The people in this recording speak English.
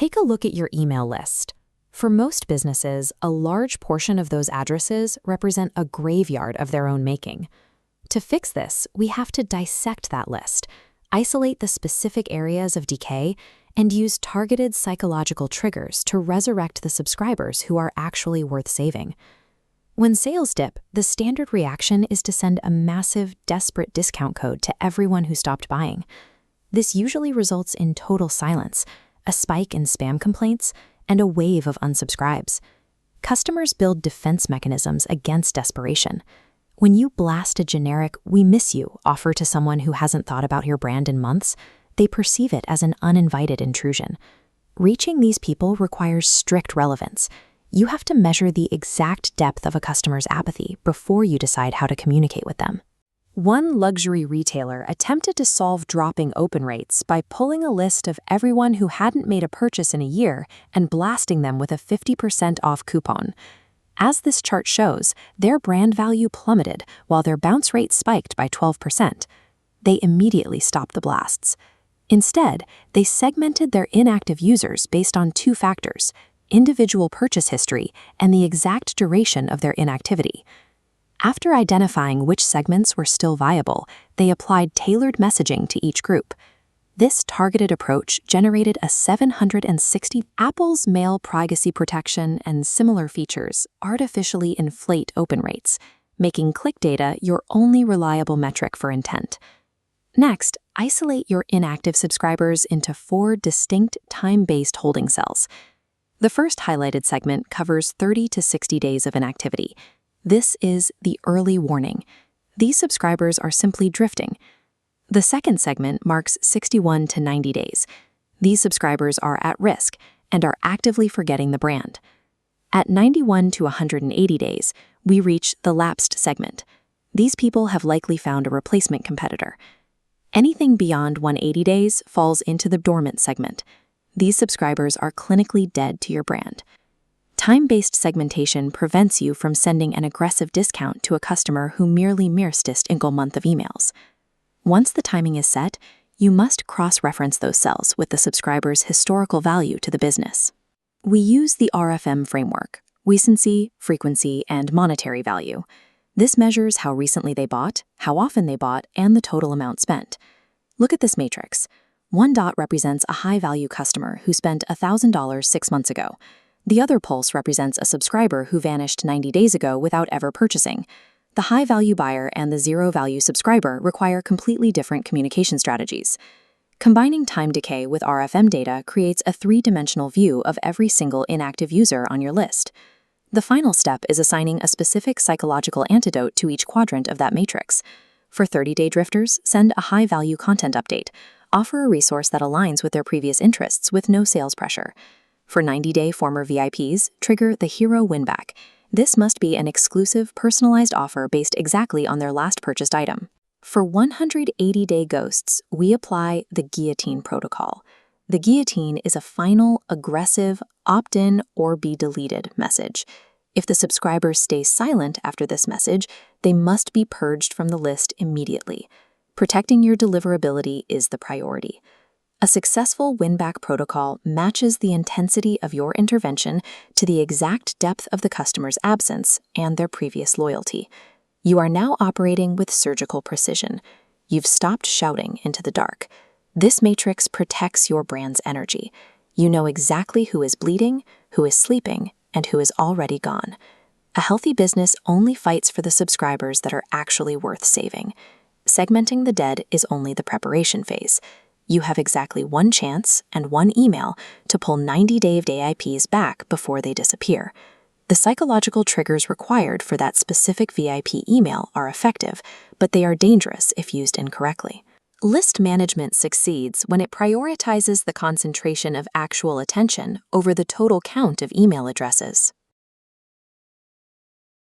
Take a look at your email list. For most businesses, a large portion of those addresses represent a graveyard of their own making. To fix this, we have to dissect that list, isolate the specific areas of decay, and use targeted psychological triggers to resurrect the subscribers who are actually worth saving. When sales dip, the standard reaction is to send a massive, desperate discount code to everyone who stopped buying. This usually results in total silence, a spike in spam complaints, and a wave of unsubscribes. Customers build defense mechanisms against desperation. When you blast a generic "we miss you" offer to someone who hasn't thought about your brand in months, they perceive it as an uninvited intrusion. Reaching these people requires strict relevance. You have to measure the exact depth of a customer's apathy before you decide how to communicate with them. One luxury retailer attempted to solve dropping open rates by pulling a list of everyone who hadn't made a purchase in a year and blasting them with a 50% off coupon. As this chart shows, their brand value plummeted while their bounce rate spiked by 12%. They immediately stopped the blasts. Instead, they segmented their inactive users based on two factors: individual purchase history and the exact duration of their inactivity. After identifying which segments were still viable, they applied tailored messaging to each group. This targeted approach generated a 760. Apple's mail privacy protection and similar features artificially inflate open rates, making click data your only reliable metric for intent. Next, isolate your inactive subscribers into 4 distinct time-based holding cells. The first highlighted segment covers 30 to 60 days of inactivity. This is the early warning. These subscribers are simply drifting. The second segment marks 61 to 90 days. These subscribers are at risk and are actively forgetting the brand. At 91 to 180 days, we reach the lapsed segment. These people have likely found a replacement competitor. Anything beyond 180 days falls into the dormant segment. These subscribers are clinically dead to your brand. Time-based segmentation prevents you from sending an aggressive discount to a customer who merely missed a single month of emails. Once the timing is set, you must cross-reference those cells with the subscriber's historical value to the business. We use the RFM framework: recency, frequency, and monetary value. This measures how recently they bought, how often they bought, and the total amount spent. Look at this matrix. One dot represents a high-value customer who spent $1,000 6 months ago. The other pulse represents a subscriber who vanished 90 days ago without ever purchasing. The high-value buyer and the zero-value subscriber require completely different communication strategies. Combining time decay with RFM data creates a 3-dimensional view of every single inactive user on your list. The final step is assigning a specific psychological antidote to each quadrant of that matrix. For 30-day drifters, send a high-value content update. Offer a resource that aligns with their previous interests with no sales pressure. For 90-day former VIPs, trigger the hero winback. This must be an exclusive, personalized offer based exactly on their last purchased item. For 180-day ghosts, we apply the guillotine protocol. The guillotine is a final, aggressive, opt-in or be deleted message. If the subscriber stays silent after this message, they must be purged from the list immediately. Protecting your deliverability is the priority. A successful win-back protocol matches the intensity of your intervention to the exact depth of the customer's absence and their previous loyalty. You are now operating with surgical precision. You've stopped shouting into the dark. This matrix protects your brand's energy. You know exactly who is bleeding, who is sleeping, and who is already gone. A healthy business only fights for the subscribers that are actually worth saving. Segmenting the dead is only the preparation phase. You have exactly 1 chance and 1 email to pull 90-day VIPs back before they disappear. The psychological triggers required for that specific VIP email are effective, but they are dangerous if used incorrectly. List management succeeds when it prioritizes the concentration of actual attention over the total count of email addresses.